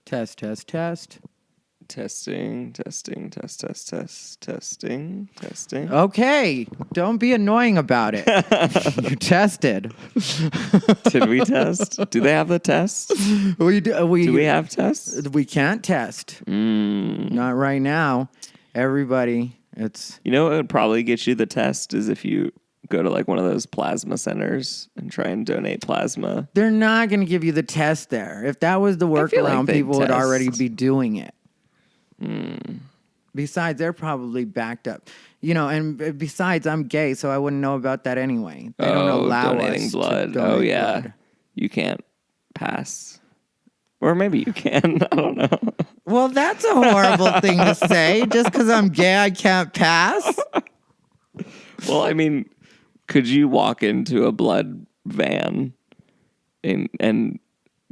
Test, test, test. Testing. Okay, don't be annoying about it. You tested. Did we test? Do they have the test? Do we have tests? We can't test. Not right now. Everybody, it's... You know what would probably get you the test is if you go to like one of those plasma centers and try and donate plasma. They're not going to give you the test there. If that was the workaround, like people would test. already be doing it. Besides, they're probably backed up. You know, and besides, I'm gay, so I wouldn't know about that anyway. They don't allow donating us blood. to donate Yeah. blood. You can't pass. Or maybe you can. I don't know. Well, that's a horrible thing to say. Just because I'm gay, I can't pass? Well, I mean, could you walk into a blood van and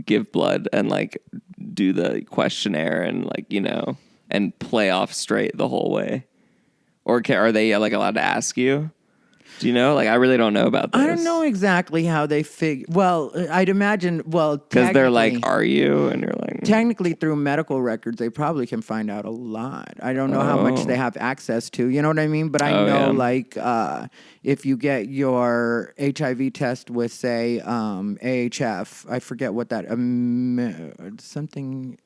give blood and like do the questionnaire and like, you know, and play off straight the whole way? Or are they like allowed to ask you? Do you know? Like, I really don't know about this. I don't know exactly how they figure. Well, I'd imagine, because they're like, are you? And you're like, technically through medical records, they probably can find out a lot. I don't know how much they have access to. You know what I mean? But I know, like, if you get your HIV test with, say, AHF, I forget what that, something...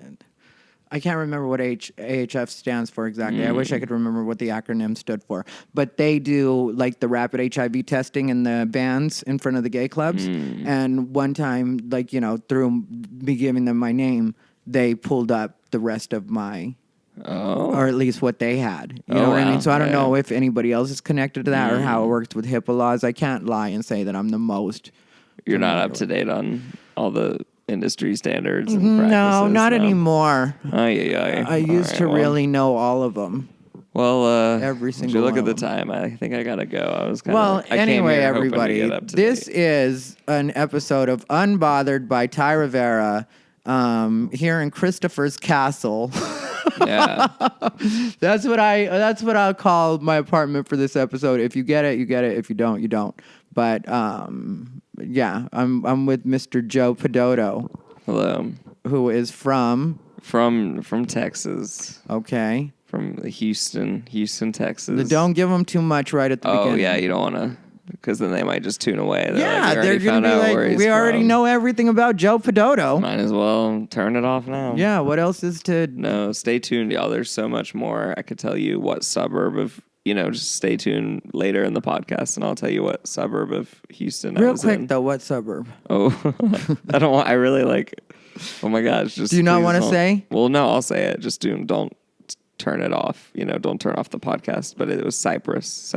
I can't remember what AHF stands for exactly. I wish I could remember what the acronym stood for. But they do like the rapid HIV testing in the bands in front of the gay clubs. And one time, like, you know, through me giving them my name, they pulled up the rest of my, or at least what they had. You know what I mean? So I don't know if anybody else is connected to that or how it works with HIPAA laws. I can't lie and say that I'm the most. You're not up to date on all the industry standards and practices. No, not anymore. I used to really know all of them. Well, every single you look one at the time. I think I gotta go. I was kind of... Well, anyway, everybody, this is an episode of Unbothered by Ty Rivera here in Christopher's Castle. Yeah, that's what I'll call my apartment for this episode. If you get it, you get it. If you don't, you don't. But yeah, I'm with Mr. Joe Pedoto. Hello. Who is from Texas. Okay. From Houston, Texas. Don't give them too much right at the beginning. Oh yeah, you don't want to, because then they might just tune away. They're gonna be like, we already know everything about Joe Pedoto. Might as well turn it off now. Yeah. What else is to? No, stay tuned, y'all. There's so much more. I could tell you what suburb of. You know, just stay tuned later in the podcast, and I'll tell you what suburb of Houston I was in. Real quick, though, what suburb? Oh, I don't want. I really like. Oh my gosh! Just do you not want to say? Well, no, I'll say it. Just don't turn it off. You know, don't turn off the podcast. But it was Cypress.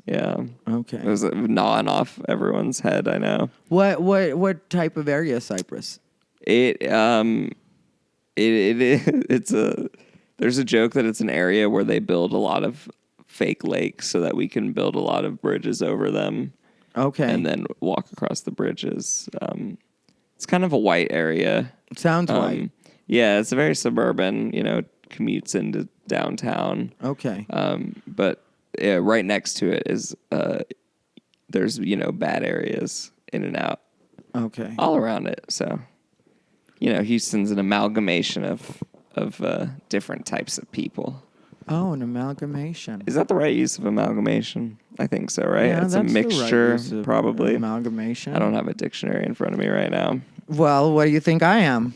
Yeah. Okay. It was gnawing off everyone's head. I know. What type of area is Cypress? It's a. There's a joke that it's an area where they build a lot of fake lakes so that we can build a lot of bridges over them. Okay. And then walk across the bridges. It's kind of a white area. Sounds white. Yeah, it's a very suburban, you know, commutes into downtown. Okay. But right next to it is, there's, you know, bad areas in and out. Okay. All around it. So, you know, Houston's an amalgamation of different types of people. Oh, an amalgamation. Is that the right use of amalgamation? I think so, right? Yeah, it's a mixture, probably. Amalgamation. I don't have a dictionary in front of me right now. Well, what do you think I am?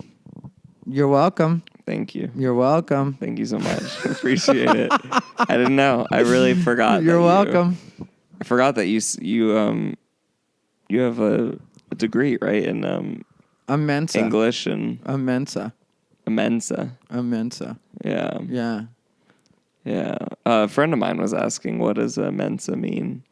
You're welcome. Thank you. You're welcome. Thank you so much. Appreciate it. I didn't know. I really forgot. You're welcome. I forgot that you have a degree, right, in Mensa. English and Mensa. Yeah. Yeah. Yeah. A friend of mine was asking, what does Mensa mean?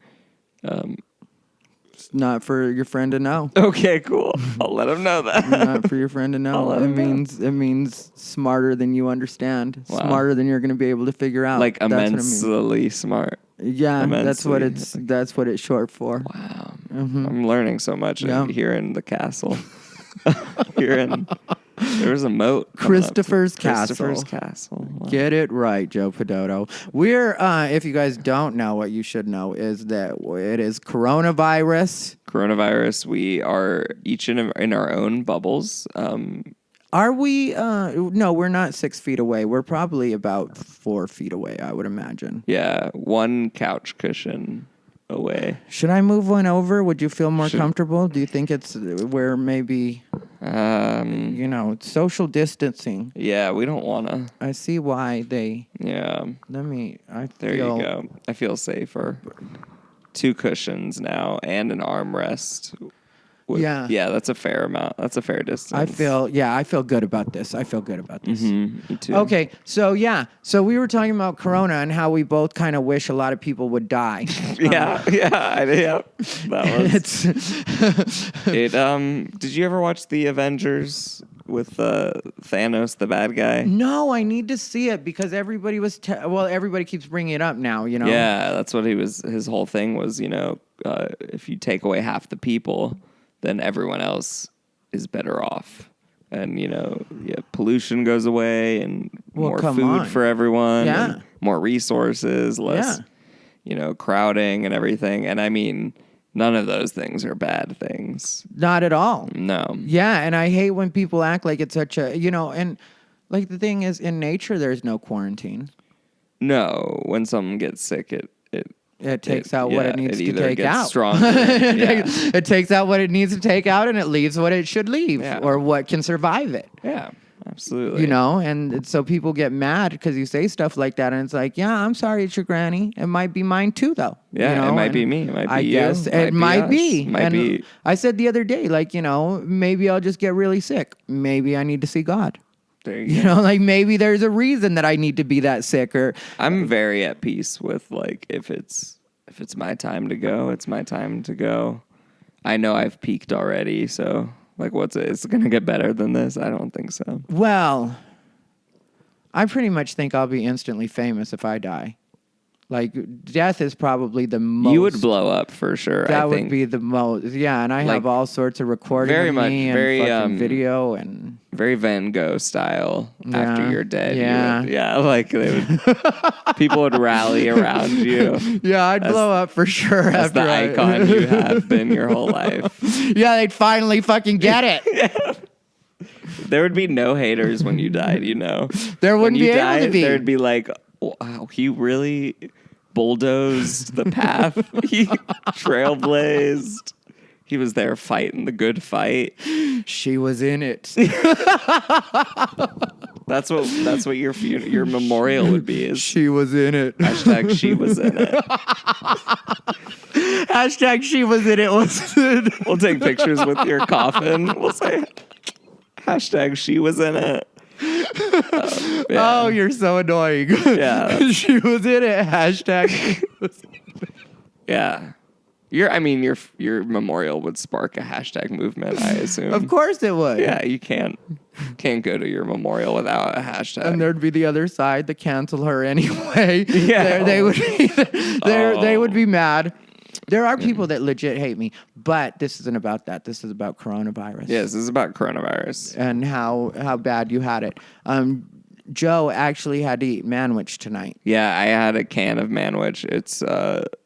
It's not for your friend to know. Okay, cool. I'll let him know that. Not for your friend to know. It means smarter than you understand. Wow. Smarter than you're going to be able to figure out. Like immensely smart. Yeah, immensely. That's what it's short for. Wow. Mm-hmm. I'm learning so much here in the castle. There's a moat. Christopher's Castle. Wow. Get it right, Joe Pedoto. We're, if you guys don't know, what you should know is that it is coronavirus. We are each in our own bubbles. Are we? No, we're not 6 feet away. We're probably about 4 feet away, I would imagine. Yeah, one couch cushion away. Should I move one over? Would you feel more comfortable? Do you think it's where maybe, social distancing? Yeah, we don't want to. I see why they. Yeah. There you go. I feel safer. 2 cushions now and an armrest. Yeah. Yeah, that's a fair amount. That's a fair distance. I feel good about this. Mm-hmm, me too. Okay, so we were talking about Corona and how we both kind of wish a lot of people would die. Yeah. That was Did you ever watch the Avengers with Thanos, the bad guy? No, I need to see it because everybody was everybody keeps bringing it up now, Yeah, that's what his whole thing was, if you take away half the people, then everyone else is better off. And, pollution goes away and more food for everyone. Yeah. And more resources, less, crowding and everything. And I mean, none of those things are bad things. Not at all. No. Yeah, and I hate when people act like it's such a, and like the thing is, in nature, there's no quarantine. No. When someone gets sick, it takes out what it needs to take out. Stronger. It takes out what it needs to take out, and it leaves what it should leave, or what can survive it. Yeah, absolutely. And so people get mad because you say stuff like that, and it's like, yeah, I'm sorry, it's your granny. It might be mine too, though. Yeah, it might be me. It might be you. I guess it might be. Might be. I said the other day, maybe I'll just get really sick. Maybe I need to see God. There you go. Maybe there's a reason that I need to be that sick. Or I'm very at peace with if it's my time to go, it's my time to go. I know I've peaked already, so it's gonna get better than this? I don't think so. Well, I pretty much think I'll be instantly famous if I die. Death is probably the most. You would blow up for sure. That would be the most. Yeah, and I have all sorts of recording of me and fucking video and very Van Gogh style. After you're dead, they would. People would rally around you. Yeah, I'd blow up for sure. As the icon you have been your whole life. Yeah, they'd finally fucking get it. Yeah. There would be no haters when you died. There wouldn't be able to be. There'd be like, wow, he really bulldozed the path. He trailblazed. He was there fighting the good fight. She was in it. That's what your memorial would be. Is she was in it. Hashtag she was in it. Hashtag she was in it. We'll take pictures with your coffin. We'll say hashtag she was in it. Oh, you're so annoying. Yeah. She was in it. Hashtag she was in it. Yeah. Your memorial would spark a hashtag movement, I assume. Of course it would. Yeah, you can't go to your memorial without a hashtag. And there'd be the other side to cancel her anyway. Yeah. They would be mad. There are people that legit hate me, but this isn't about that. This is about coronavirus. Yes, this is about coronavirus. And how bad you had it. Joe actually had to eat manwich tonight. Yeah, I had a can of manwich. It's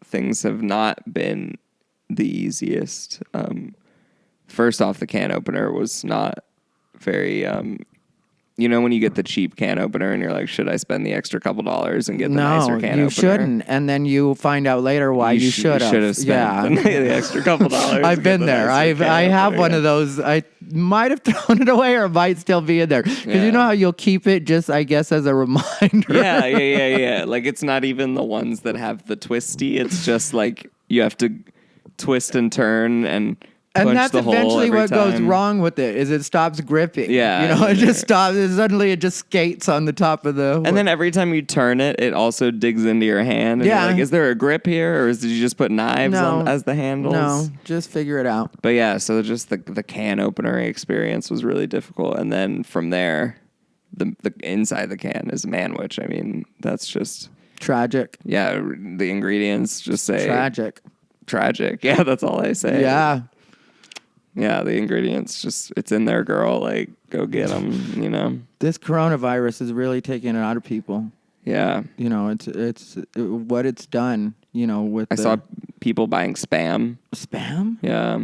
things have not been the easiest. First off, the can opener was not very when you get the cheap can opener and you're like, should I spend the extra couple dollars and get the nicer can opener? No, you shouldn't. And then you find out later why you should have. You should have spent the extra couple dollars. I've been there. I have one of those. I might have thrown it away or it might still be in there. Because you know how you'll keep it just, I guess, as a reminder. Yeah. Like, it's not even the ones that have the twisty. It's just like you have to twist and turn and that's eventually what time. goes wrong with it, is it stops gripping. Yeah. It just stops. Suddenly it just skates on the top of the... And then every time you turn it, it also digs into your hand. And you're like, is there a grip here? Or did you just put knives as the handles? No, just figure it out. But yeah, so just the can opener experience was really difficult. And then from there, the inside the can is manwich. I mean, that's just... Tragic. Yeah, the ingredients just say... Tragic. Yeah, that's all I say. Yeah. Yeah, the ingredients it's in there, girl. Like, go get them, This coronavirus is really taking it out of people. Yeah. It's what it's done, with I saw people buying Spam. Spam? Yeah.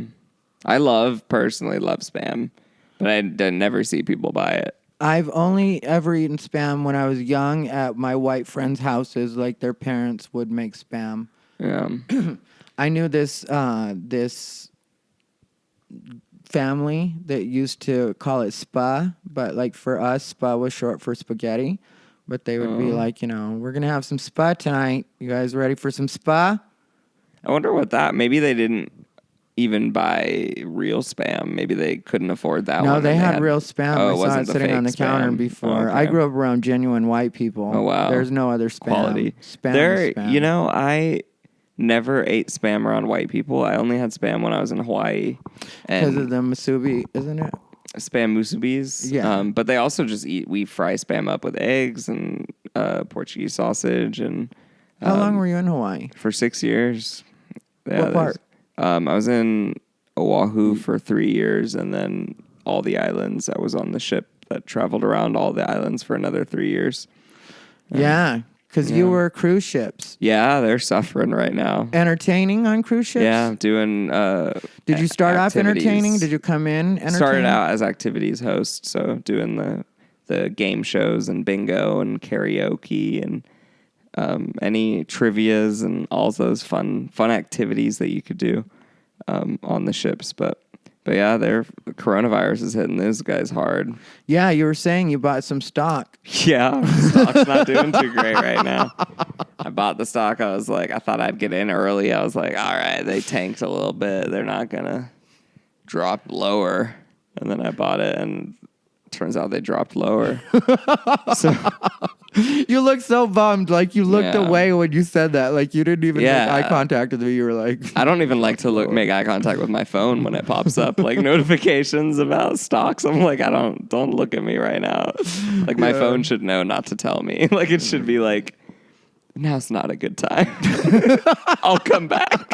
Personally love Spam. but I never see people buy it. I've only ever eaten Spam when I was young at my white friends' houses. Like their parents would make Spam. Yeah. I knew this family that used to call it spa, but like for us, spa was short for spaghetti. But they would be like, we're gonna have some spa tonight. You guys ready for some spa? I wonder what maybe they didn't even buy real Spam. Maybe they couldn't afford that one. No, they had real Spam. Oh, I it saw wasn't it the sitting fake on the counter Spam. before. Okay. I grew up around genuine white people. Oh, wow. There's no other Spam. Quality. Spam is Spam. I never ate Spam around white people. I only had Spam when I was in Hawaii. Because of the musubi, isn't it? Spam musubis. Yeah. But they also just we fry Spam up with eggs and Portuguese sausage. And How long were you in Hawaii? for 6 years. Yeah, What part? I was in Oahu for 3 years, and then all the islands. I was on the ship that traveled around all the islands for another 3 years. Yeah, because you were cruise ships. Yeah, they're suffering right now. Entertaining on cruise ships? Yeah, doing Did you start off activities. entertaining? Did you come in entertaining? Started out as activities host, so doing the game shows and bingo and karaoke and any trivias and all those fun activities that you could do on the ships. But yeah, the coronavirus is hitting those guys hard. Yeah, you were saying you bought some stock. Yeah, stock's not doing too great right now. I bought the stock. I was like, I thought I'd get in early. I was like, all right, they tanked a little bit. They're not going to drop lower. And then I bought it, and turns out they dropped lower. So You looked so bummed. Like you looked away when you said that. Like you didn't even make eye contact with me. You were like, I don't even like to make eye contact with my phone when it pops up like notifications about stocks. I'm like, don't look at me right now. Like my phone should know not to tell me. Like it should be like, now's not a good time. I'll come back.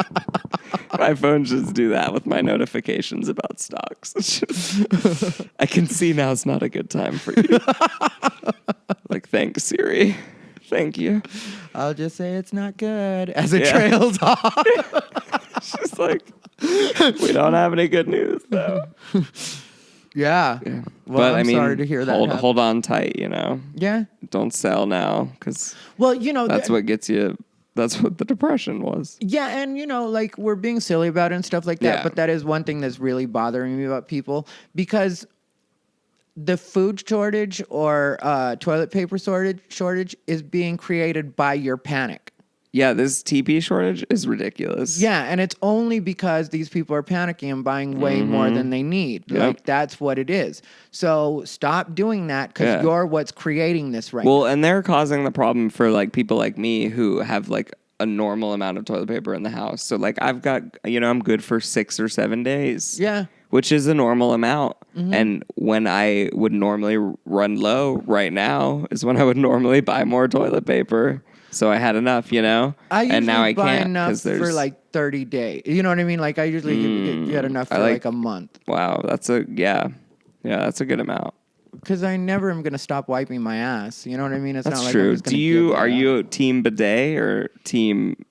My phone should do that with my notifications about stocks. I can see now's not a good time for you. Like, thanks, Siri. Thank you. I'll just say it's not good as it trails off. She's like, we don't have any good news, though. Yeah. Well, But I'm sorry to hear that. Hold on tight, Yeah. Don't sell now, because Well, that's what gets you. That's what the depression was. Yeah, and like we're being silly about it and stuff like that, Yeah. but that is one thing that's really bothering me about people because the food shortage or toilet paper shortage is being created by your panic. Yeah, this TP shortage is ridiculous. Yeah, and it's only because these people are panicking and buying way more than they need. Yep. Like, that's what it is. So stop doing that because you're what's creating this right now. Well, and they're causing the problem for, like, people like me who have, like, a normal amount of toilet paper in the house. So, like, I've got, I'm good for 6 or 7 days. Yeah. Which is a normal amount. And when I would normally run low right now is when I would normally buy more toilet paper. So I had enough, I usually and now I buy can't enough for like 30 days. You know what I mean? Like I usually get enough for like a month. Wow, that's a good amount. Because I never am going to stop wiping my ass. You know what I mean? It's That's not like true. I'm just gonna give it Are up. you team bidet or team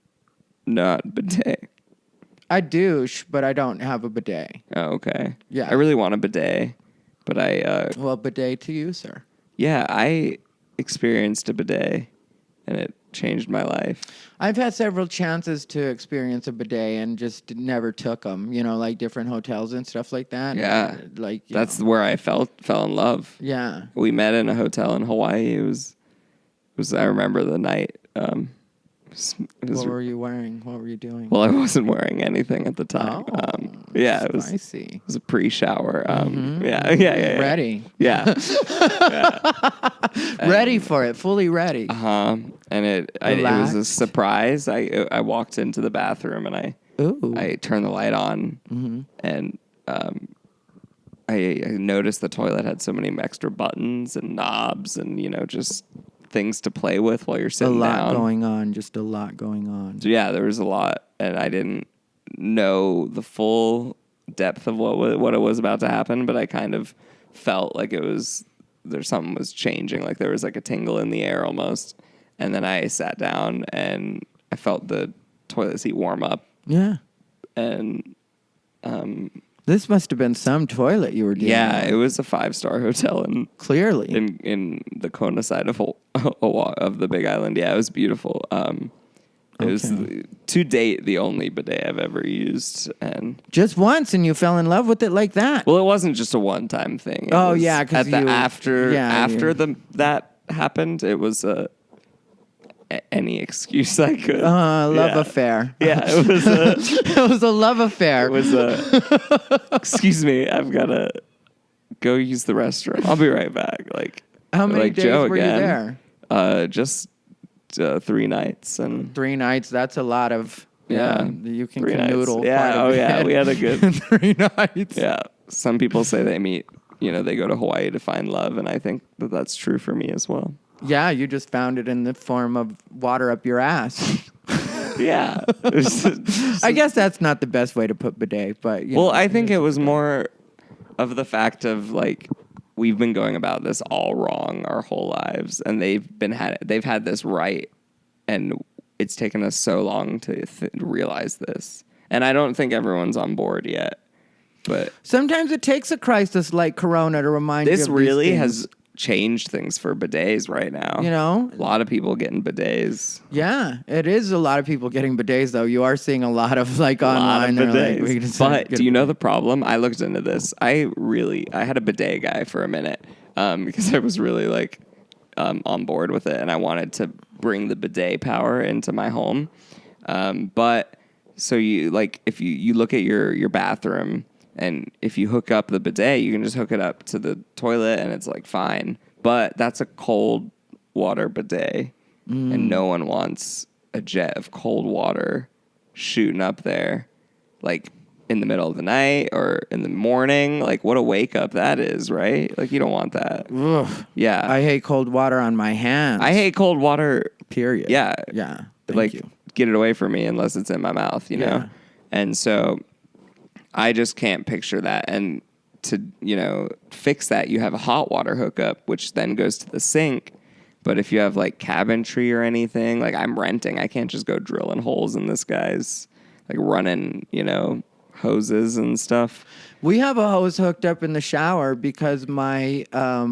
not bidet? I douche, but I don't have a bidet. Oh, okay. Yeah. I really want a bidet, but Well, bidet to you, sir. I experienced a bidet, and it changed my life. I've had several chances to experience a bidet and just never took them. Like different hotels and stuff like that. Yeah. Like That's where I fell in love. Yeah. We met in a hotel in Hawaii. It was I remember the night. What were you wearing? What were you doing? Well, I wasn't wearing anything at the time. It was spicy. It was a pre-shower. Yeah. Ready. Yeah. Ready for it. Fully ready. And it was a surprise. I walked into the bathroom and I turned the light on and I noticed the toilet had so many extra buttons and knobs and just things to play with while you're sitting down. Just a lot going on. So yeah, there was a lot, and I didn't know the full depth of what it was about to happen, but I kind of felt like something was changing, like there was like a tingle in the air almost. And then I sat down and I felt the toilet seat warm up. Yeah. And This must have been some toilet you were dealing Yeah, with. it was a 5-star hotel Clearly. in the Kona side of of the Big Island. Yeah, it was beautiful. It was to date the only bidet I've ever used, and just once, and you fell in love with it like that. well, it wasn't just a one-time thing. It Oh was yeah, because that happened, it was any excuse I could. Love affair. Yeah, it was a It was a love affair. it was a. Excuse me, I've gotta go use the restroom. I'll be right back. Like How many like days Joe were again. you there? Just 3 nights and 3 nights. That's a lot of. Yeah. You can 3 nights. canoodle. Yeah. Quite a bit. Yeah. We had a good 3 nights. Yeah. Some people say they meet. They go to Hawaii to find love, and I think that that's true for me as well. Yeah, you just found it in the form of water up your ass. Yeah. I guess that's not the best way to put bidet, but I think it was more of the fact of like we've been going about this all wrong our whole lives, and they've had this right, and it's taken us so long to realize this. And I don't think everyone's on board yet. But sometimes it takes a crisis like Corona to remind you. This of really these has things. changed things for bidets right now. A lot of people getting bidets. Yeah, it is a lot of people getting bidets, though. You are seeing a lot of like online. Bidets. But do you know the problem? I looked into this. I had a bidet guy for a minute because I was really like on board with it, and I wanted to bring the bidet power into my home. But so you like if you look at your bathroom. And if you hook up the bidet, you can just hook it up to the toilet and it's like fine. But that's a cold water bidet. And no one wants a jet of cold water shooting up there like in the middle of the night or in the morning. Like what a wake up that is, right? Like you don't want that. Ugh. Yeah. I hate cold water on my hands. I hate cold water. Period. Yeah. Yeah. Thank you. Get it away from me unless it's in my mouth, you know? And so I just can't picture that. And to, fix that, you have a hot water hookup, which then goes to the sink. But if you have like cabinetry or anything, like I'm renting, I can't just go drilling holes in this guy's, like running, hoses and stuff. We have a hose hooked up in the shower because my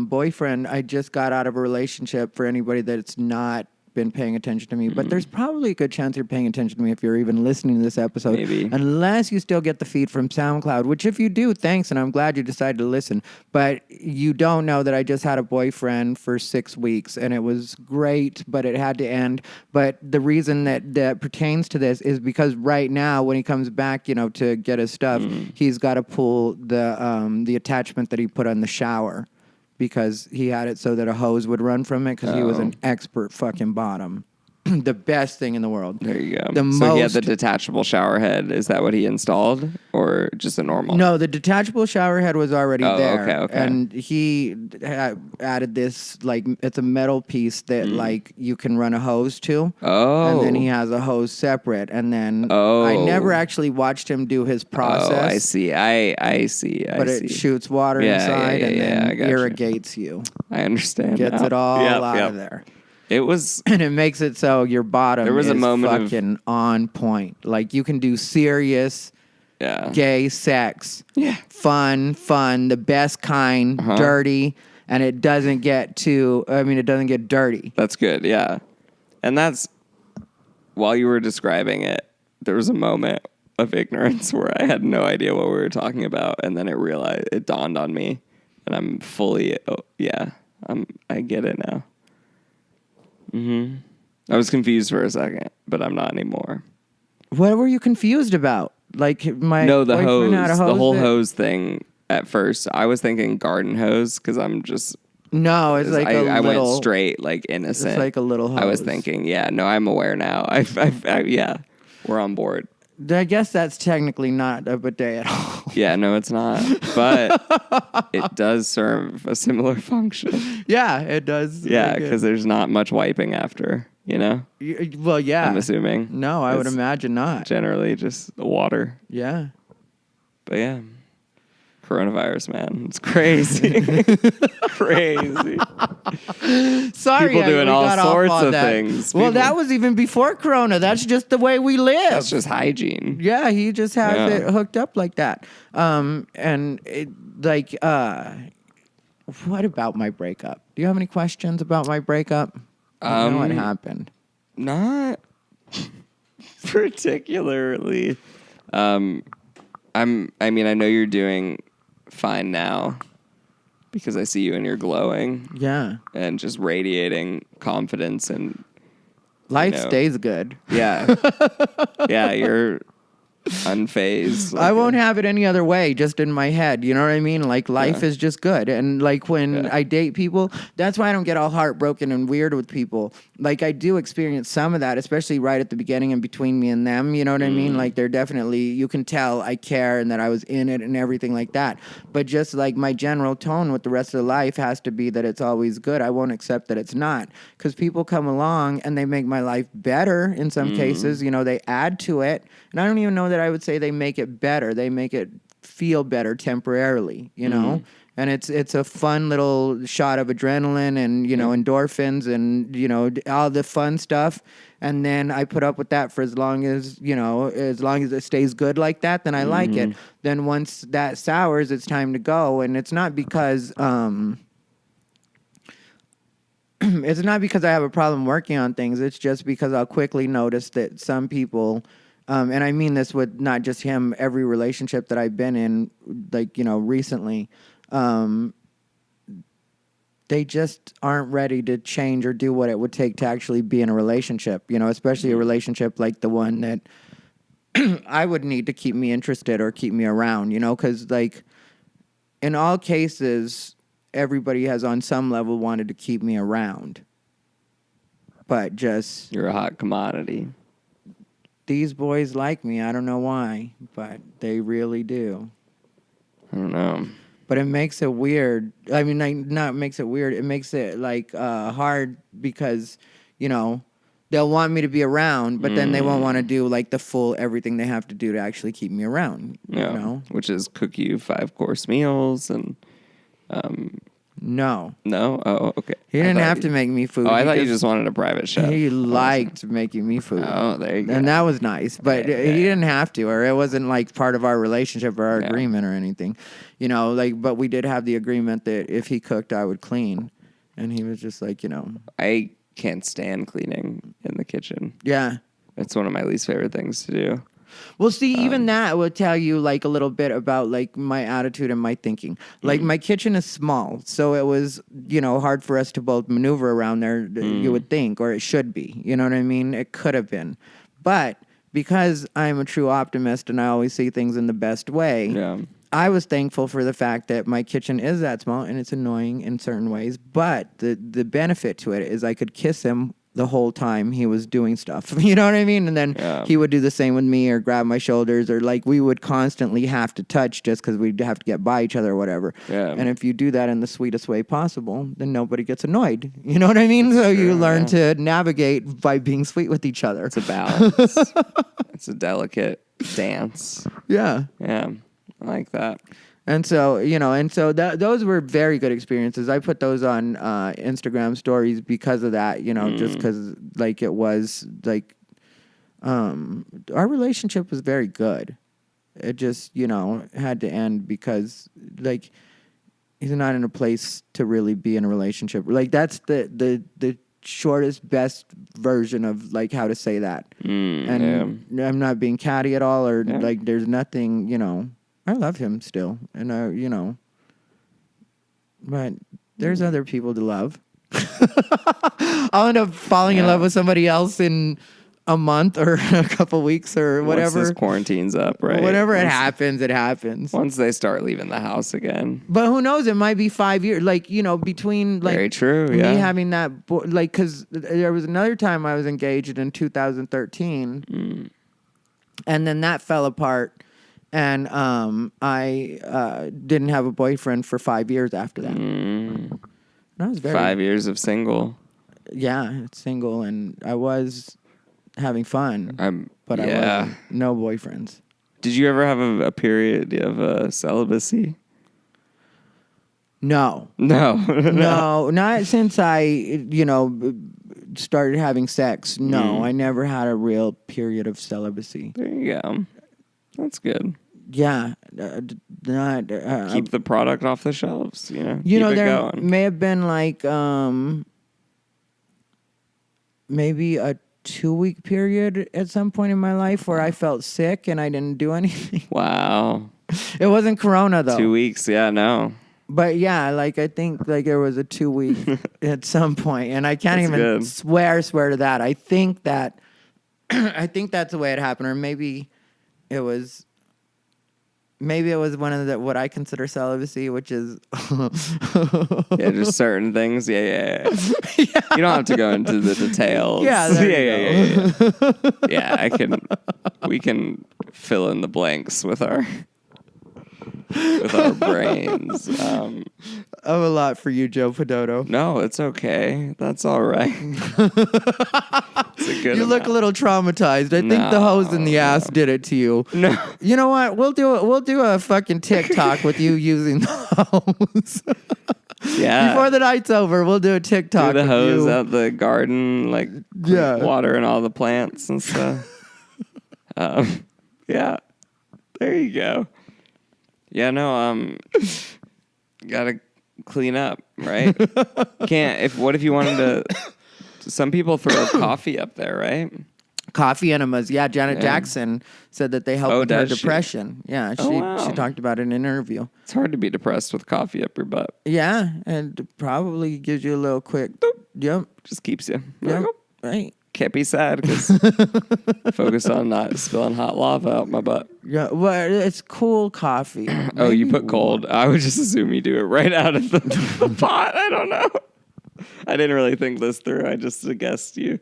boyfriend, I just got out of a relationship, for anybody that's not been paying attention to me, but there's probably a good chance you're paying attention to me if you're even listening to this episode. Maybe. Unless you still get the feed from SoundCloud, which if you do, thanks, and I'm glad you decided to listen. But you don't know that I just had a boyfriend for 6 weeks, and it was great, but it had to end. But the reason that pertains to this is because right now, when he comes back, to get his stuff, he's got to pull the attachment that he put on the shower, because he had it so that a hose would run from it because he was an expert fucking bottom. The best thing in the world. There you go. So he had the detachable shower head. Is that what he installed or just a normal? No, the detachable shower head was already there. Okay. And he added this, like, it's a metal piece that, like, you can run a hose to. Oh. And then he has a hose separate. And then I never actually watched him do his process. Oh, I see. I see. But it shoots water inside and then irrigates you. I understand. Gets it all out of there. It was, and it makes it so your bottom there was is a moment fucking on point. Like you can do serious gay sex. Yeah. Fun, the best kind, dirty, and it doesn't get dirty. That's good, yeah. And that's, while you were describing it, there was a moment of ignorance where I had no idea what we were talking about, and then it dawned on me, and I'm fully, I get it now. I was confused for a second, but I'm not anymore. What were you confused about? Like the boyfriend had a hose. The whole hose thing. At first, I was thinking garden hose because I'm just. No, it's like I went straight, like innocent. It's like a little hose. I was thinking, I'm aware now. We're on board. I guess that's technically not a bidet at all. Yeah, no, it's not. But it does serve a similar function. Yeah, it does. Yeah, because there's not much wiping after, Well, yeah. I'm assuming. No, I would imagine not. Generally just water. Yeah. But yeah. coronavirus, man. It's crazy. Crazy. Sorry, People doing we all got off sorts on of that. things. Well, People- that was even before Corona. That's just the way we live. That's just hygiene. Yeah, he just has Yeah. it hooked up like that. And it, like, what about my breakup? Do you have any questions about my breakup? I know what happened. Not particularly. I mean, I know you're doing fine now because I see you and you're glowing Yeah. and just radiating confidence and Life know. stays good. yeah, yeah, you're unfazed. I won't have it any other way, just in my head. You know what I mean? Like, life Yeah. is just good. And, like, when I date people, that's why I don't get all heartbroken and weird with people. Like, I do experience some of that, especially right at the beginning and between me and them. You know what I mean? Like, they're definitely, you can tell I care and that I was in it and everything like that. But just, like, my general tone with the rest of the life has to be that it's always good. I won't accept that it's not. Because people come along and they make my life better in some cases. You know, they add to it. And I don't even know that I would say they make it better. They make it feel better temporarily, you know? And it's a fun little shot of adrenaline and, you know, endorphins and, you know, all the fun stuff. And then I put up with that for as long as, you know, as long as it stays good like that, then I like it. Then once that sours, it's time to go. And it's not because it's not because I have a problem working on things. It's just because I'll quickly notice that some people, and I mean this with not just him, every relationship that I've been in, like, you know, recently, they just aren't ready to change or do what it would take to actually be in a relationship, you know, especially a relationship like the one that I would need to keep me interested or keep me around, you know, because, like, in all cases, everybody has on some level wanted to keep me around. But just You're a hot commodity. these boys like me. I don't know why, but they really do. I don't know. But it makes it weird. I mean, like, not makes it weird. It makes it, like, hard because, you know, they'll want me to be around, but then they won't want to do, like, the full everything they have to do to actually keep me around. Yeah, You know? which is cook you 5-course meals and No. no. Oh, okay. He didn't have to make me food. Oh, I thought you because just wanted a private chef. He liked making me food. Oh, there you go. And that was nice. But he didn't have to, or it wasn't, like, part of our relationship or our agreement or anything. You know, like, but we did have the agreement that if he cooked, I would clean. And he was just like, you know. I can't stand cleaning in the kitchen. Yeah. It's one of my least favorite things to do. Well, see, even that will tell you, like, a little bit about, like, my attitude and my thinking. Like, my kitchen is small, so it was, you know, hard for us to both maneuver around there, you would think, or it should be. You know what I mean? It could have been. But because I'm a true optimist and I always see things in the best way, Yeah. I was thankful for the fact that my kitchen is that small and it's annoying in certain ways. But the benefit to it is I could kiss him the whole time he was doing stuff. You know what I mean? And then he would do the same with me or grab my shoulders or, like, we would constantly have to touch just because we'd have to get by each other or whatever. Yeah. And if you do that in the sweetest way possible, then nobody gets annoyed. You know what I mean? So you learn to navigate by being sweet with each other. It's a balance. It's a delicate dance. Yeah. Yeah. I like that. And so, you know, those were very good experiences. I put those on Instagram stories because of that, you know, just because, like, it was, like, our relationship was very good. It just, you know, had to end because, like, he's not in a place to really be in a relationship. Like, that's the shortest, best version of, like, how to say that. And I'm not being catty at all or, like, there's nothing, you know. I love him still, and you know, but there's other people to love. I'll end up falling in love with somebody else in a month or a couple weeks or whatever. Once this quarantine's up, right? Whatever it happens, it happens. Once they start leaving the house again. But who knows? It might be 5 years. Like, you know, between, like, very true. me Yeah. having that, like, because there was another time I was engaged in 2013, and then that fell apart. And I didn't have a boyfriend for 5 years after that. And I was 5 years of single. Yeah, single, and I was having fun, but I wasn't. No boyfriends. Did you ever have a period of celibacy? No. No. No, not since I, started having sex. No, I never had a real period of celibacy. There you go. That's good. Yeah, not. Keep the product off the shelves. Keep it there going. may have been like maybe a 2-week period at some point in my life where I felt sick and I didn't do anything. Wow. It wasn't Corona though. 2 weeks. Yeah, no. But yeah, I think there was a 2-week at some point, and I can't That's even good. swear to that. I think that I think that's the way it happened, or maybe it was one of what I consider celibacy, which is Yeah, just certain things. Yeah. You don't have to go into the details. Yeah, Yeah, we can fill in the blanks with our brains. I'm a lot for you, Joe Pedoto. No, it's okay. That's all right. It's a good You look a little traumatized. I think the hose in the ass did it to you. No. You know what? We'll do a fucking TikTok with you using the hose. Yeah. Before the night's over, we'll do a TikTok. Do the with hose you. out the garden, like watering all the plants and stuff. Yeah. There you go. Yeah, no, gotta clean up, right? What if you wanted to, some people throw coffee up there, right? Coffee enemas. Yeah, Janet Jackson said that they help with her depression. Yeah, she talked about it in an interview. It's hard to be depressed with coffee up your butt. Yeah, and probably gives you a little quick, boop. Yep. Just keeps you. Yep. Right. Can't be sad because focus on not spilling hot lava out my butt. Yeah, well, it's cool coffee. Oh, you put cold. I would just assume you do it right out of the pot. I don't know. I didn't really think this through. I just guessed you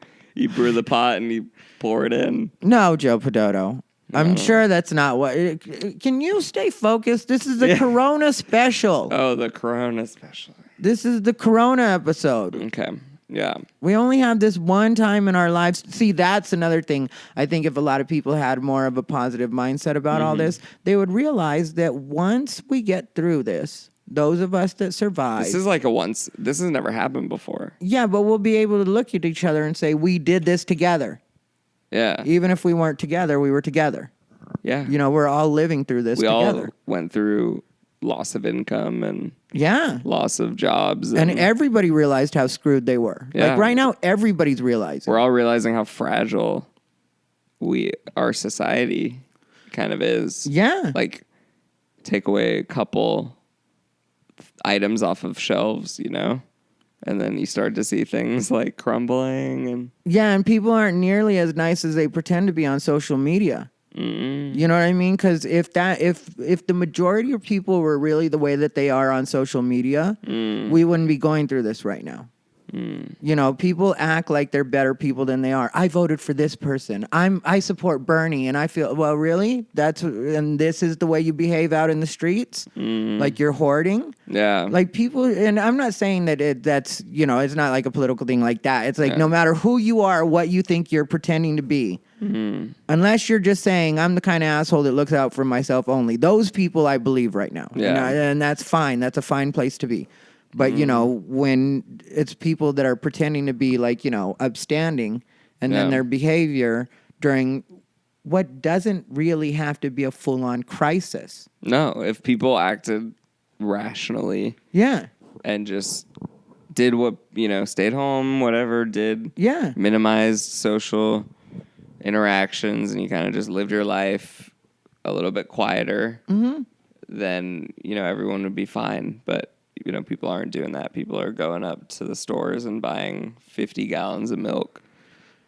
brew the pot and you pour it in. No, Joe Pedoto. I'm sure that's not what. Can you stay focused? This is the Corona special. Oh, the Corona special. This is the Corona episode. Okay. Yeah. We only have this one time in our lives. See, that's another thing. I think if a lot of people had more of a positive mindset about all this, they would realize that once we get through this, those of us that survive. This is like this has never happened before. Yeah, but we'll be able to look at each other and say, we did this together. Yeah. Even if we weren't together, we were together. Yeah. We're all living through this together. We all went through loss of income and loss of jobs. And everybody realized how screwed they were. Yeah. Like right now, everybody's realizing. We're all realizing how fragile our society kind of is. Yeah. Like, take away a couple items off of shelves, and then you start to see things like crumbling and and people aren't nearly as nice as they pretend to be on social media. You know what I mean? Because if the majority of people were really the way that they are on social media, we wouldn't be going through this right now. People act like they're better people than they are. I voted for this person. I support Bernie, and I feel, well, really? And this is the way you behave out in the streets? Like you're hoarding? Yeah. Like people, and I'm not saying that that's, it's not like a political thing like that. It's like no matter who you are, what you think you're pretending to be, unless you're just saying, I'm the kind of asshole that looks out for myself only. Those people I believe right now. Yeah. And that's fine. That's a fine place to be. But, when it's people that are pretending to be like, upstanding, and then their behavior during what doesn't really have to be a full-on crisis. No, if people acted rationally. Yeah. And just did what, stayed home, whatever, minimized social interactions, and you kind of just lived your life a little bit quieter, then, everyone would be fine. But people aren't doing that. People are going up to the stores and buying 50 gallons of milk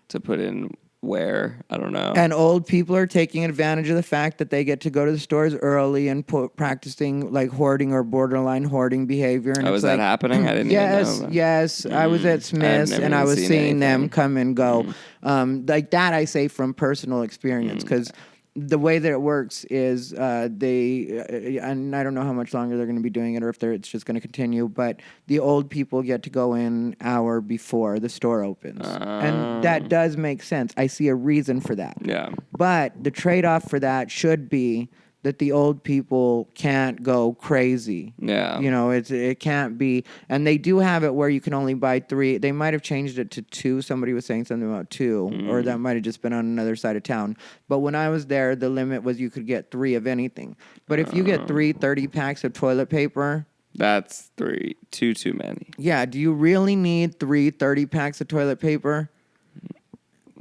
to put in I don't know. And old people are taking advantage of the fact that they get to go to the stores early and practicing like hoarding or borderline hoarding behavior. And was that happening? I didn't even know. Yes. I was at Smith's and I was seeing them come and go. Like that I say from personal experience because the way that it works is and I don't know how much longer they're going to be doing it or if it's just going to continue, but the old people get to go in an hour before the store opens. And that does make sense. I see a reason for that. Yeah. But the trade-off for that should be that the old people can't go crazy. Yeah. You know, it can't be. And they do have it where you can only buy 3. They might have changed it to 2. Somebody was saying something about 2, or that might have just been on another side of town. But when I was there, the limit was you could get 3 of anything. But if you get 3 30 packs of toilet paper, that's 3 too many. Yeah, do you really need 3 30 packs of toilet paper?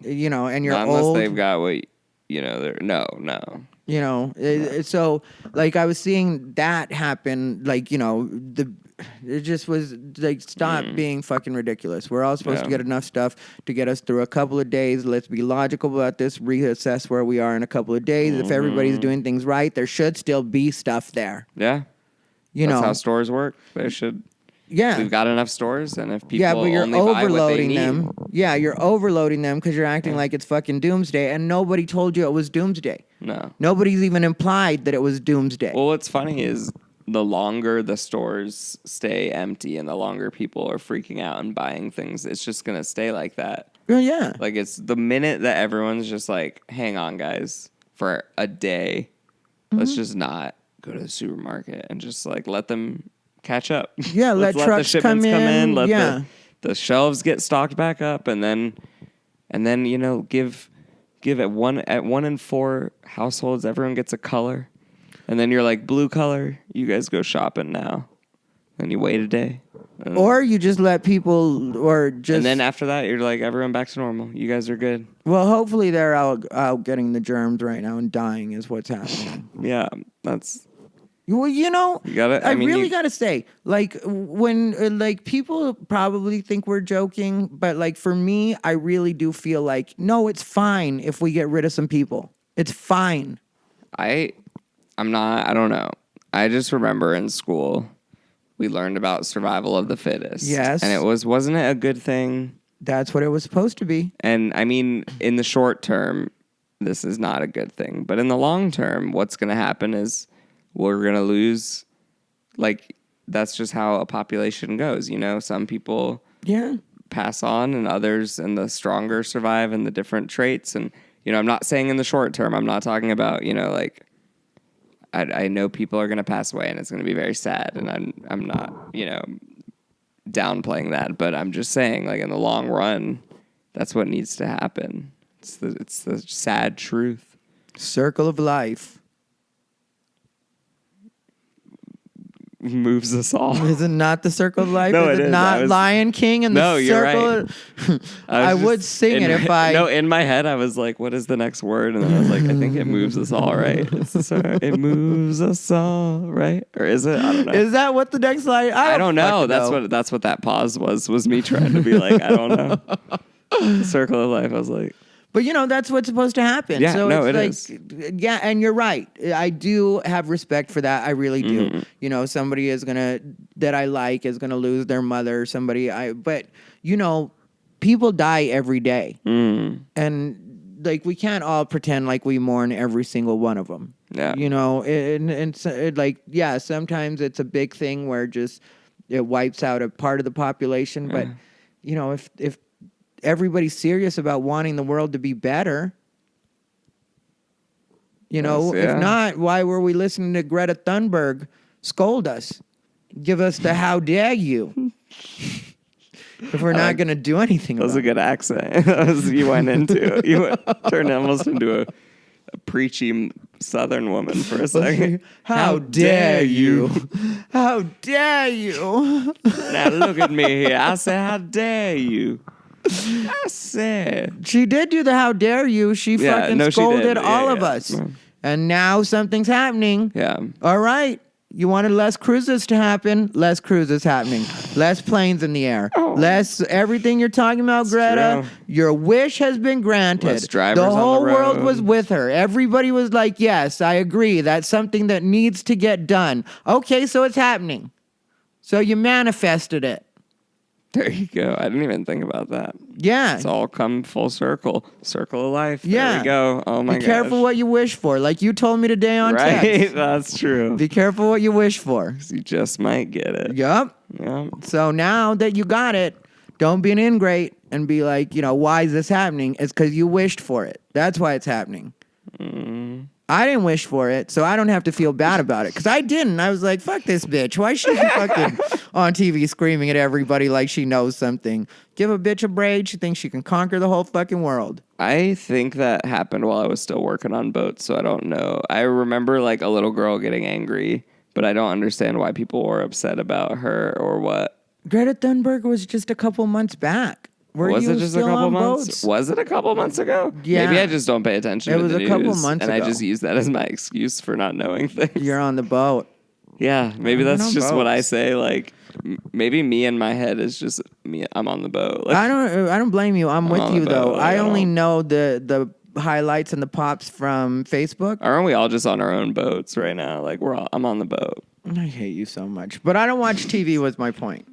You know, and you're Not unless old. they've got what, you know, they're, no. You know, so like I was seeing that happen, like, you know, it just was like, stop being fucking ridiculous. We're all supposed to get enough stuff to get us through a couple of days. Let's be logical about this, reassess where we are in a couple of days. If everybody's doing things right, there should still be stuff there. Yeah. That's how stores work. They should. Yeah. We've got enough stores, and if people but you're only buy what they overloading need. them. Yeah, you're overloading them because you're acting like it's fucking doomsday, and nobody told you it was doomsday. No. Nobody's even implied that it was doomsday. Well, what's funny is the longer the stores stay empty and the longer people are freaking out and buying things, it's just going to stay like that. Well, yeah. Like, it's the minute that everyone's just like, hang on, guys, for a day, let's just not go to the supermarket and just like let them catch up. Yeah, let trucks the shipments come in. let the shelves get stocked back up, and then you know, give at 1 in 4 households, everyone gets a color, and then you're like, blue color, you guys go shopping now. Then you wait a day, or you just let people, or just, and then after that, you're like, everyone back to normal. You guys are good. Well, hopefully they're out getting the germs right now and dying is what's happening. Yeah, that's. Well, you know, You gotta, I really got to say, like, when, like, people probably think we're joking, but, like, for me, I really do feel like, no, it's fine if we get rid of some people. It's fine. I don't know. I just remember in school, we learned about survival of the fittest. Yes. And wasn't it a good thing? That's what it was supposed to be. And, I mean, in the short term, this is not a good thing. But in the long term, what's going to happen is we're going to lose, like, that's just how a population goes, you know? Some people pass on and others and the stronger survive and the different traits. And, you know, I'm not saying in the short term. I'm not talking about, you know, like, I know people are going to pass away and it's going to be very sad. And I'm not, you know, downplaying that. But I'm just saying, like, in the long run, that's what needs to happen. It's the sad truth. Circle of life. Moves us all. Is it not the circle of life? No, is it not Lion King and the circle? I would sing it if I. No, in my head I was like, "What is the next word?" And then I was like, "I think it moves us all, right? It moves us all, right? Or is it? I don't know. Is that what the next line? I don't know. That's what that pause was me trying to be like, I don't know. Circle of life. I was like. But, you know, that's what's supposed to happen. Yeah, so no, it's yeah, and you're right. I do have respect for that. I really do. Mm-hmm. You know, somebody that I like is going to lose their mother. But, you know, people die every day. Mm. And, like, we can't all pretend like we mourn every single one of them. Yeah. You know, sometimes it's a big thing where just it wipes out a part of the population. But, you know, if everybody's serious about wanting the world to be better. You know, if not, why were we listening to Greta Thunberg scold us? Give us the how dare you. If we're not going to do anything about it. That was a good accent. You turned almost into a preachy Southern woman for a second. How dare you? How dare you? Now look at me here. I say, how dare you? I said. She did do the how dare you. She fucking scolded all of us. Yeah. And now something's happening. Yeah. All right. You wanted less cruises to happen. Less cruises happening. Less planes in the air. Oh. Less everything you're talking about, Greta. True. Your wish has been granted. Less drivers the whole on the road. World was with her. Everybody was like, yes, I agree. That's something that needs to get done. Okay, so it's happening. So you manifested it. There you go. I didn't even think about that. Yeah. It's all come full circle. Circle of life. Yeah. There we go. Oh my gosh. Be careful what you wish for. Like you told me today on text. Right? That's true. Be careful what you wish for. 'Cause you just might get it. Yep. So now that you got it, don't be an ingrate and be like, you know, why is this happening? It's because you wished for it. That's why it's happening. I didn't wish for it, so I don't have to feel bad about it. Because I didn't. I was like, fuck this bitch. Why is she fucking on TV screaming at everybody like she knows something? Give a bitch a braid. She thinks she can conquer the whole fucking world. I think that happened while I was still working on boats, so I don't know. I remember like a little girl getting angry, but I don't understand why people were upset about her or what. Greta Thunberg was just a couple months back. Was it just a couple months? Boats? Was it a couple months ago? Yeah. Maybe I just don't pay attention to the news. It was a couple months ago. And I just use that as my excuse for not knowing things. You're on the boat. Yeah, maybe that's just boats. what I say. Like, maybe me in my head is just me. I'm on the boat. Like, I don't blame you. I'm with you, though. Boat, I only know the highlights and the pops from Facebook. Aren't we all just on our own boats right now? Like, I'm on the boat. I hate you so much. But I don't watch TV was my point.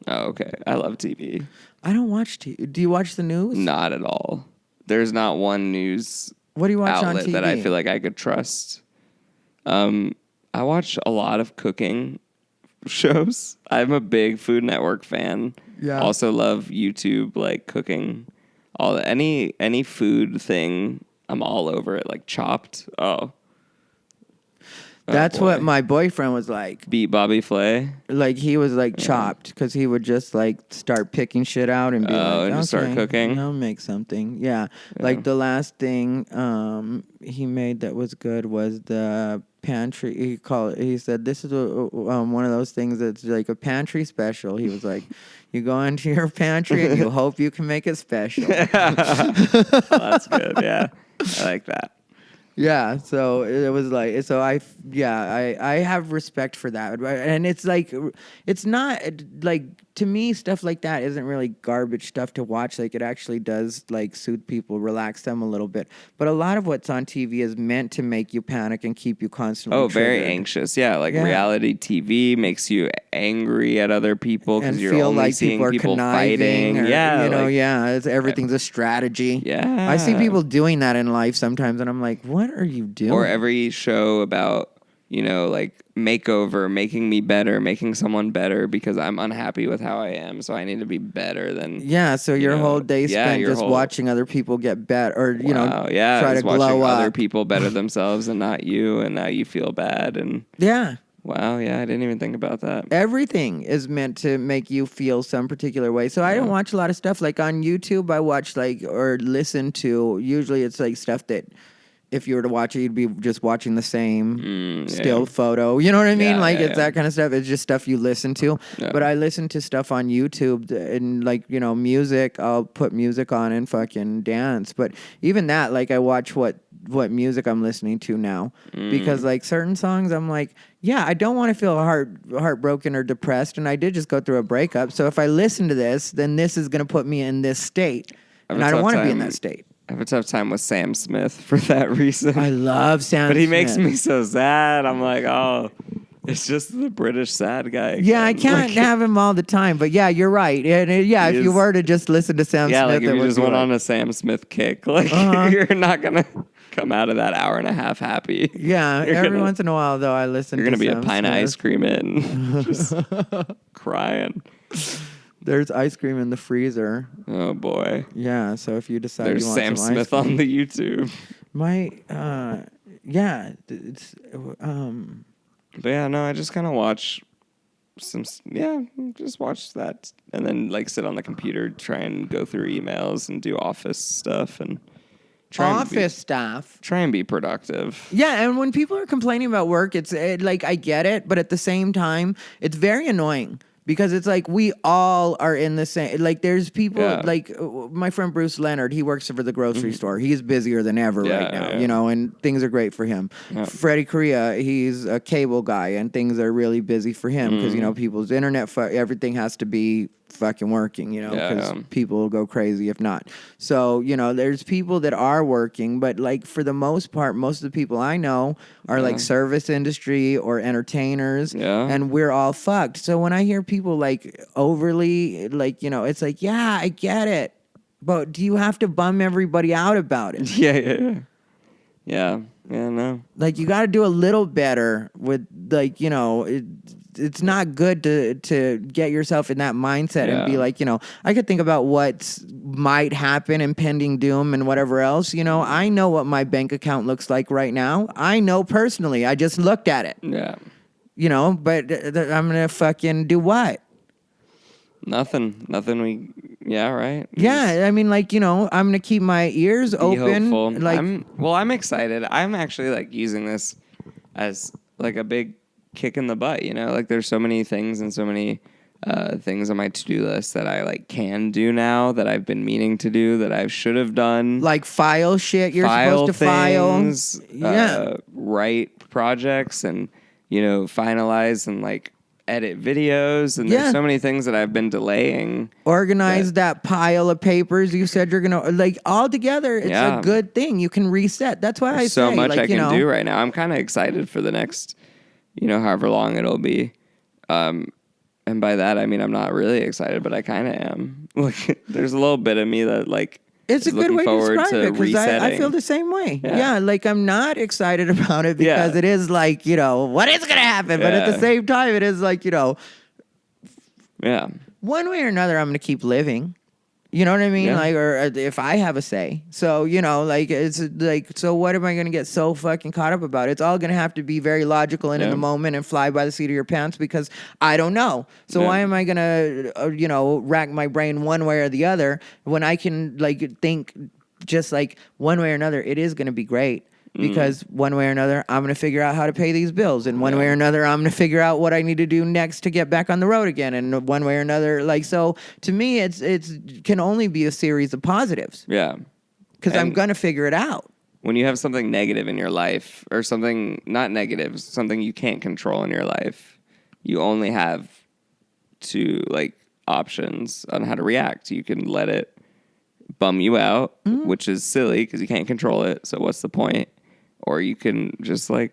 Oh, okay. I love TV. I don't watch TV. Do you watch the news? Not at all. There's not one news What do you watch outlet on TV? that I feel like I could trust. I watch a lot of cooking shows. I'm a big Food Network fan. Yeah. Also love YouTube, like cooking. Any food thing, I'm all over it. Like Chopped. Oh. That's what my boyfriend was like. Beat Bobby Flay. Like he was like Chopped because he would just like start picking shit out and be like, and just start cooking. I'll make something. Yeah. Like the last thing he made that was good was the pantry. He said this is one of those things that's like a pantry special. He was like, you go into your pantry and you hope you can make it special. That's good. Yeah, I like that. Yeah, so it was like, so I have respect for that, right? And it's like, it's not like, to me, stuff like that isn't really garbage stuff to watch. Like, it actually does like soothe people, relax them a little bit. But a lot of what's on TV is meant to make you panic and keep you constantly very triggered. anxious. Yeah, like reality TV makes you angry at other people because you're feel only like seeing people conniving. fighting. Everything's a strategy. Yeah, I see people doing that in life sometimes, and I'm like, what are you doing? Or every show about, like makeover, making me better, making someone better because I'm unhappy with how I am, so I need to be better than. Yeah, so your whole day spent just watching other people get better, or try to glow up. Other people better themselves and not you, and now you feel bad and. Yeah. Wow, yeah, I didn't even think about that. Everything is meant to make you feel some particular way. So I don't watch a lot of stuff like on YouTube. I watch or listen to. Usually, it's like stuff that. If you were to watch it, you'd be just watching the same still photo. You know what I mean? It's that kind of stuff. It's just stuff you listen to. Yeah. But I listen to stuff on YouTube and music. I'll put music on and fucking dance. But even that, I watch what music I'm listening to now. Because certain songs, I'm like, yeah, I don't want to feel heartbroken or depressed. And I did just go through a breakup. So if I listen to this, then this is going to put me in this state. And I don't want to be in that state. I have a tough time with Sam Smith for that reason. I love Sam Smith. But he makes me so sad. I'm like, oh, it's just the British sad guy again. Yeah, I can't have him all the time. But yeah, you're right. And if you were to just listen to Sam Smith. Yeah, if you just went on a Sam Smith kick, you're not going to come out of that hour and a half happy. Yeah, every once in a while, though, I listen to Sam Smith. You're going to be a pint of ice cream in, just crying. There's ice cream in the freezer. Oh boy. Yeah, so if you decide there's you want Sam some Smith ice cream, on the YouTube. It's But yeah, no, I just kind of watch just watch that and then sit on the computer, try and go through emails and do office stuff and stuff. Try and be productive. Yeah, and when people are complaining about work, I get it, but at the same time, it's very annoying. Because it's we all are in the same, there's people, my friend Bruce Leonard, he works for the grocery store. He's busier than ever right now, and things are great for him. Yeah. Freddie Correa, he's a cable guy, and things are really busy for him because, people's internet, everything has to be fucking working, because people will go crazy if not. So, there's people that are working, but for the most part, most of the people I know are service industry or entertainers, and we're all fucked. So when I hear people overly, it's yeah, I get it, but do you have to bum everybody out about it? Yeah. Yeah. Yeah, no. Like, you got to do a little better with, like, you know, it's not good to get yourself in that mindset and be Yeah. like, you know, I could think about what might happen, impending doom and whatever else. You know, I know what my bank account looks like right now. I know personally. I just looked at it, Yeah. you know, but I'm going to fucking do what? Nothing. Yeah, right. Yeah, I mean, like, you know, I'm gonna keep my ears Be open. hopeful. Like, I'm excited. I'm actually like using this as like a big kick in the butt, you know? Like there's so many things and so many things on my to-do list that I like can do now that I've been meaning to do that I should have done. like file shit you're supposed to things, file. Yeah. write projects and, you know, finalize and like edit videos. And Yeah. there's so many things that I've been delaying. Organize that pile of papers you said you're gonna, like, all together. It's Yeah. a good thing. You can reset. That's why I So say, much like, I you can know, do right now. I'm kind of excited for the next, you know, however long it'll be. And by that, I mean, I'm not really excited, but I kind of am. Like, there's a little bit of me that, like, it's a is good looking way to forward describe it because I resetting. feel the same way. Yeah. Yeah, like I'm not excited about it because Yeah. it is like, you know, what is gonna happen? But at the Yeah. same time, it is like, you know, Yeah. one way or another, I'm gonna keep living. You know what I mean? Yeah. Like, or if I have a say. So, you know, like, it's like, so what am I going to get so fucking caught up about? It's all going to have to be very logical and in the moment and fly by the seat of your pants because I don't know. So why am I going to, you know, rack my brain one way or the other when I can, like, think just like one way or another, it is going to be great. Because one way or another, I'm going to figure out how to pay these bills. And one way or another, I'm going to figure out what I need to do next to get back on the road again. And one way or another, like, so to me, it's can only be a series of positives. Yeah. Because I'm going to figure it out. When you have something negative in your life or something not negative, something you can't control in your life, you only have two, like, options on how to react. You can let it bum you out, which is silly because you can't control it. So what's the point? Or you can just, like,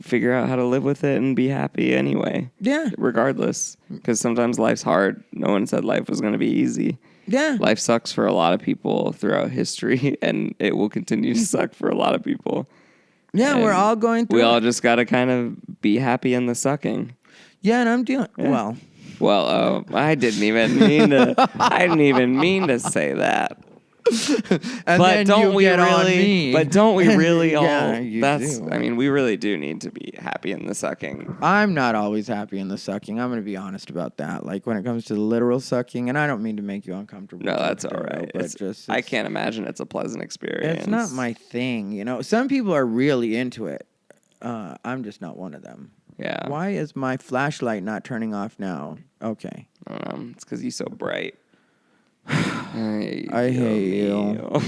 figure out how to live with it and be happy anyway. Yeah. Regardless. Because sometimes life's hard. No one said life was going to be easy. Yeah. Life sucks for a lot of people throughout history, and it will continue to suck for a lot of people. Yeah, And we're all going through we it. all just got to kind of be happy in the sucking. Yeah, and I'm dealing. Yeah. Well, I didn't even mean to say that. And But then don't you we get on really? me. But don't we really all? Yeah, you That's. do. I mean, we really do need to be happy in the sucking. I'm not always happy in the sucking. I'm going to be honest about that. Like, when it comes to the literal sucking, and I don't mean to make you uncomfortable. No, Joe that's all Pedoto, right. But I can't imagine it's a pleasant experience. It's not my thing, you know. Some people are really into it. I'm just not one of them. Yeah. Why is my flashlight not turning off now? Okay. I don't know. It's because you're so bright. I hate you.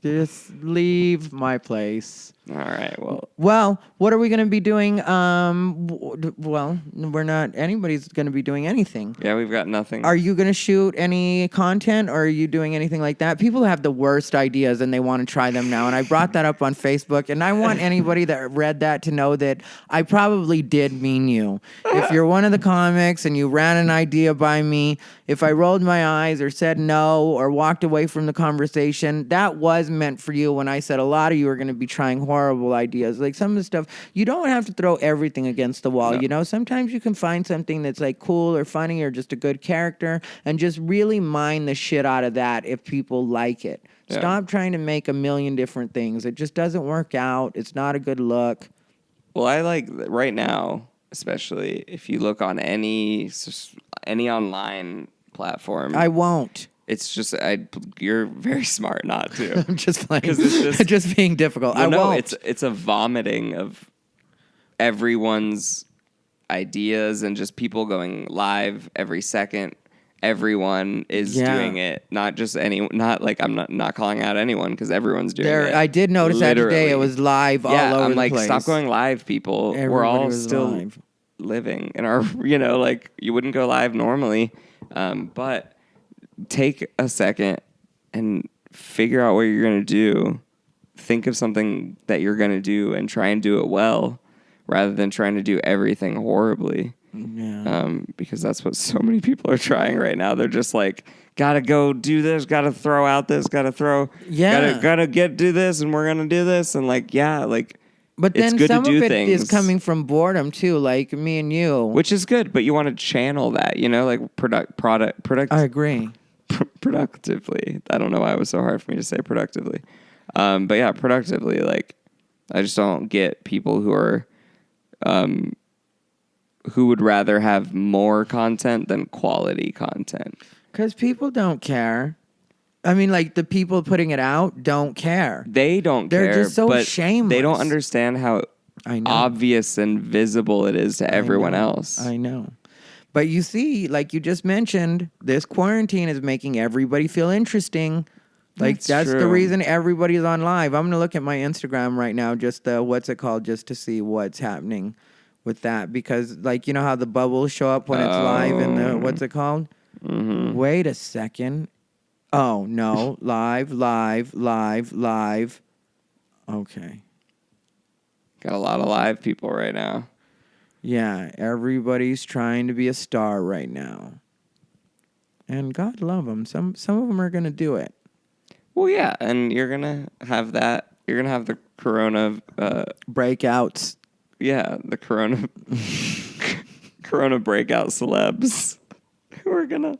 Just leave my place. All right. Well, what are we going to be doing? Well, we're not. Anybody's going to be doing anything. Yeah, we've got nothing. Are you going to shoot any content, or are you doing anything like that? People have the worst ideas, and they want to try them now. And I brought that up on Facebook, and I want anybody that read that to know that I probably did mean you. If you're one of the comics and you ran an idea by me, if I rolled my eyes or said no or walked away from the conversation, that was meant for you when I said a lot of you are going to be trying horrible ideas. Like, some of the stuff, you don't have to throw everything against the wall, you know? Sometimes you can find something that's like cool or funny or just a good character and just really mine the shit out of that if people like it. Yeah. Stop trying to make a million different things. It just doesn't work out. It's not a good look. Well, I like right now, especially if you look on any online platform. I won't. It's just you're very smart not to. I'm just playing. 'Cause it's just being difficult. I won't. It's a vomiting of everyone's ideas and just people going live every second. Everyone is doing it. Not like I'm not calling out anyone because everyone's doing it. I did notice that today. It was live all over I'm the like, place. stop going live, people. We're Everybody all was still live. living in our, like you wouldn't go live normally. But take a second and figure out what you're going to do. Think of something that you're going to do and try and do it well rather than trying to do everything horribly. Because that's what so many people are trying right now. They're just like, gotta go do this, gotta throw out this, gotta do this, and we're gonna do this, and like, yeah, like, but it's then good some to do of it things. is coming from boredom too, like me and you, which is good. But you want to channel that, like product. I agree. Productively. I don't know why it was so hard for me to say productively, but yeah, productively. Like, I just don't get people who are. Who would rather have more content than quality content? Because people don't care. I mean, like, the people putting it out don't care. They don't They're care. just so but shameless. They don't understand how obvious and visible it is to everyone else. I know. But you see, like you just mentioned, this quarantine is making everybody feel interesting. Like, that's the reason everybody's on live. I'm going to look at my Instagram right now, just just to see what's happening with that. Because, like, you know how the bubbles show up when it's live in the, what's it called? Mm-hmm. Wait a second. Oh, no. Live. Okay. Got a lot of live people right now. Yeah, everybody's trying to be a star right now. And God love them. Some of them are going to do it. Well, yeah, and you're going to have that. You're going to have the corona... breakouts. Yeah, the corona breakout celebs who are going to...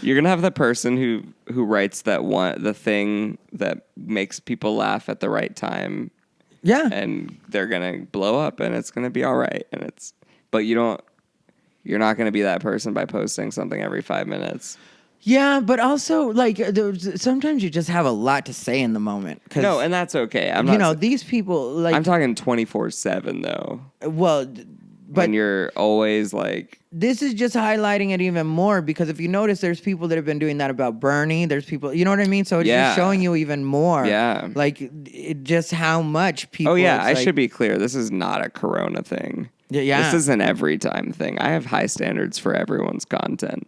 You're going to have the person who writes the thing that makes people laugh at the right time. Yeah. And they're going to blow up and it's going to be all right. But you're not going to be that person by posting something every 5 minutes. Yeah, but also, like, sometimes you just have a lot to say in the moment. No, and that's okay. These people, like... I'm talking 24/7, though. Well, but... when you're always, like... This is just highlighting it even more, because if you notice, there's people that have been doing that about Bernie. There's people... You know what I mean? So it's just showing you even more. Yeah. Like, just how much people... Oh, yeah, I should be clear. This is not a corona thing. Yeah. This is an every time thing. I have high standards for everyone's content.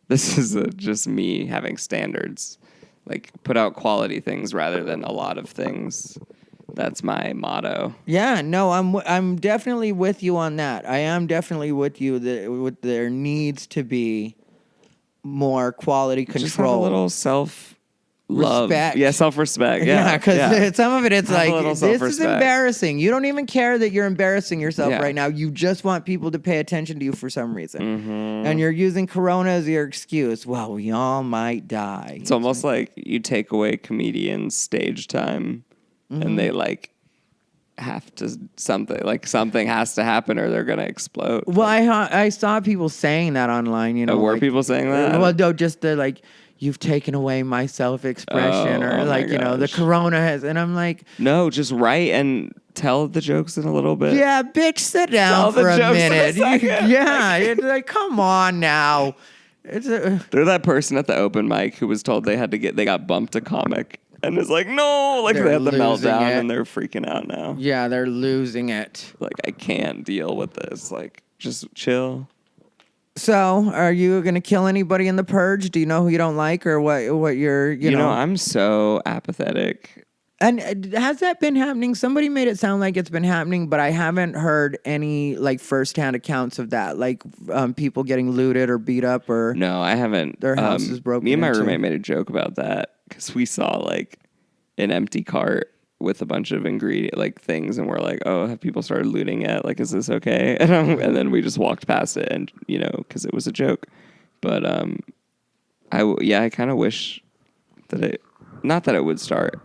This is just me having standards. Like, put out quality things rather than a lot of things. That's my motto. Yeah, no, I'm definitely with you on that. I am definitely with you that there needs to be more quality control. Just have a little self-love. Respect. Yeah, self-respect. Yeah, because some of it's have like, this is embarrassing. You don't even care that you're embarrassing yourself right now. You just want people to pay attention to you for some reason. Mm-hmm. And you're using Corona as your excuse. Well, we all might die. It's almost like you take away comedians' stage time. Mm-hmm. And they have to something has to happen or they're gonna explode. Well, I saw people saying that online. Were people saying that? Well, no, just the you've taken away my self-expression, or the Corona has, and I'm like, no, just write and tell the jokes in a little bit. Yeah, bitch, sit down for a minute. It's like, come on now. They're that person at the open mic who was told they got bumped a comic. And it's like, no, they had the meltdown and they're freaking out now. Yeah, they're losing it. Like, I can't deal with this. Like, just chill. So, are you going to kill anybody in the purge? Do you know who you don't like, or what you're, you know? I'm so apathetic. And has that been happening? Somebody made it sound like it's been happening, but I haven't heard any firsthand accounts of that, people getting looted or beat up, or no, I haven't. Their houses broken. Me and my roommate made a joke about that because we saw an empty cart with a bunch of things, and we're like, oh, have people started looting it? Like, is this okay? And then we just walked past it, and because it was a joke. But I kind of wish that not that it would start.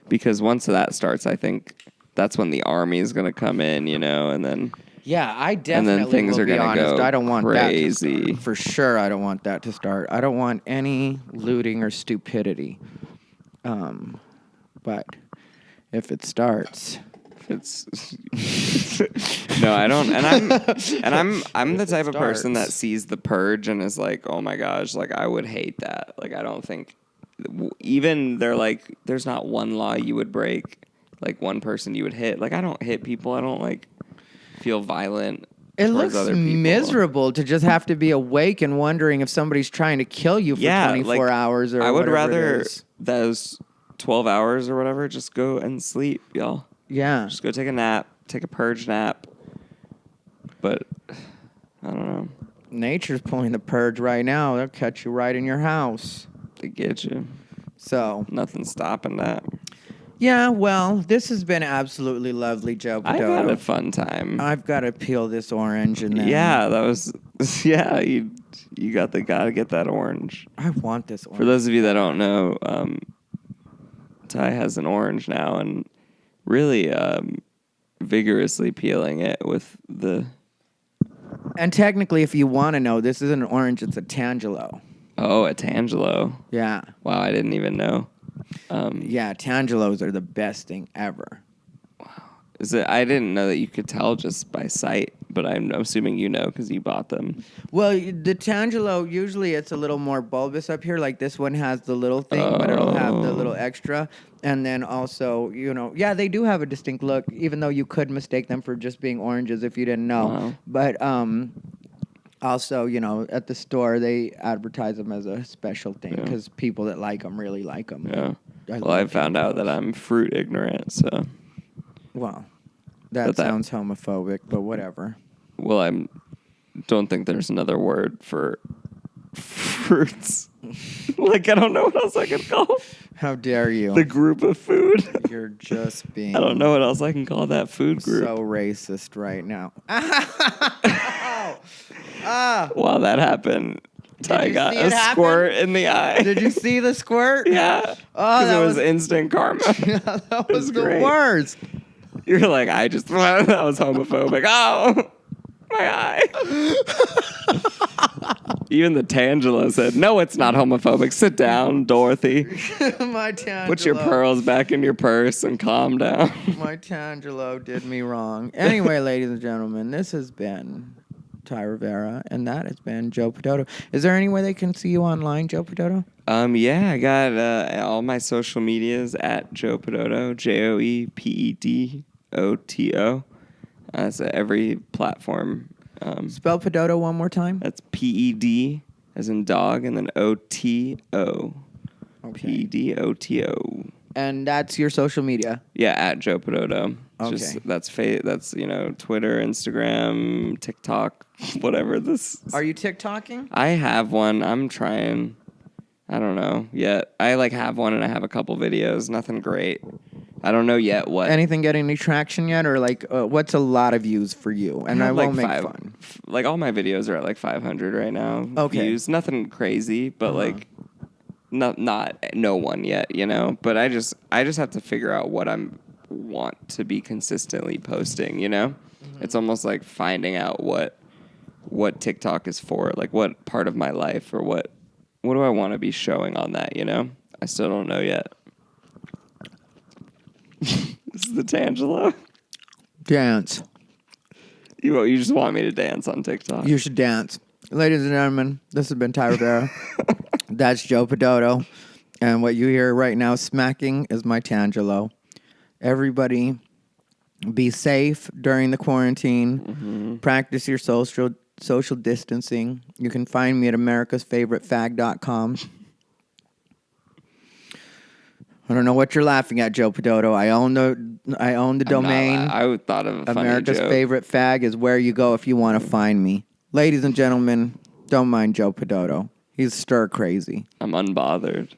Because once that starts, I think that's when the army is going to come in, and then... Yeah, I definitely and then things are going to go I don't want crazy. For sure, I don't want that to start. I don't want any looting or stupidity. But if it starts... No, I don't. I'm the type of person that sees the purge and is like, oh my gosh, I would hate that. I don't think... Even they're there's not one law you would break, one person you would hit. I don't hit people. I don't feel violent. It looks miserable to just have to be awake and wondering if somebody's trying to kill you for 24 hours or whatever. I would rather those 12 hours or whatever just go and sleep, y'all. Yeah. Just go take a nap, take a purge nap. But I don't know. Nature's pulling the purge right now. They'll catch you right in your house. They get you. So, Nothing's stopping that. yeah, well, this has been absolutely lovely, Joe Pedoto. I've had a fun time. I've got to peel this orange and then... Yeah, that was... Yeah, you gotta get that orange. I want this orange. For those of you that don't know, Ty has an orange now and really vigorously peeling it with the... And technically, if you want to know, this isn't an orange, it's a Tangelo. Oh, a Tangelo. Yeah. Wow, I didn't even know. Yeah, Tangelos are the best thing ever. I didn't know that you could tell just by sight, but I'm assuming you know because you bought them. Well, the Tangelo, usually it's a little more bulbous up here. Like this one has the little thing, but it'll have the little extra. And then also, yeah, they do have a distinct look, even though you could mistake them for just being oranges if you didn't know. Wow. But also, at the store, they advertise them as a special thing because people that like them really like them. Yeah. Well, I found out that I'm fruit ignorant, so... Well, that sounds homophobic, but whatever. Well, don't think there's another word for fruits. Like, I don't know what else I can call How dare you? the group of food. You're just being... I don't know what else I can call that food group. So racist right now. While that happened, Ty got a squirt in the eye. Did you see the squirt? Yeah. Oh, that was instant karma. That was the great. worst. You're like, that was homophobic. Oh, my eye. Even the Tangelo said, no, it's not homophobic. Sit down, Dorothy. My Tangelo. Put your pearls back in your purse and calm down. My Tangelo did me wrong. Anyway, ladies and gentlemen, this has been Ty Rivera, and that has been Joe Pedoto. Is there any way they can see you online, Joe Pedoto? Yeah, I got all my social medias at Joe Pedoto, JoePedoto. That's every platform. Spell Pedoto one more time. That's PED as in dog, and then OTO. Okay. PEDOTO. And that's your social media. Yeah, at Joe Pedoto. Okay. That's Twitter, Instagram, TikTok, whatever this. Are you TikToking? I have one. I'm trying. I don't know yet. I have one and I have a couple videos. Nothing great. I don't know yet what. Anything getting any traction yet, or what's a lot of views for you? And I won't make fun. All my videos are at 500 right now. Okay. Views. Nothing crazy, but not no one yet, But I just have to figure out what want to be consistently posting, Mm-hmm. It's almost like finding out what TikTok is for, like what part of my life or what do I want to be showing on that, I still don't know yet. This is the Tangelo. Dance. You just want me to dance on TikTok. You should dance. Ladies and gentlemen, this has been Ty Rivera. That's Joe Pedoto. And what you hear right now smacking is my Tangelo. Everybody, be safe during the quarantine. Mm-hmm. Practice your social distancing. You can find me at americasfavoritefag.com. I don't know what you're laughing at, Joe Pedoto. I own the domain. I thought of a funny America's joke. Favorite Fag is where you go if you want to find me. Ladies and gentlemen, don't mind Joe Pedoto. He's stir crazy. I'm unbothered.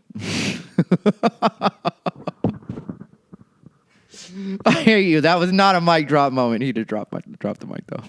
I hear you. That was not a mic drop moment. He did drop the mic though.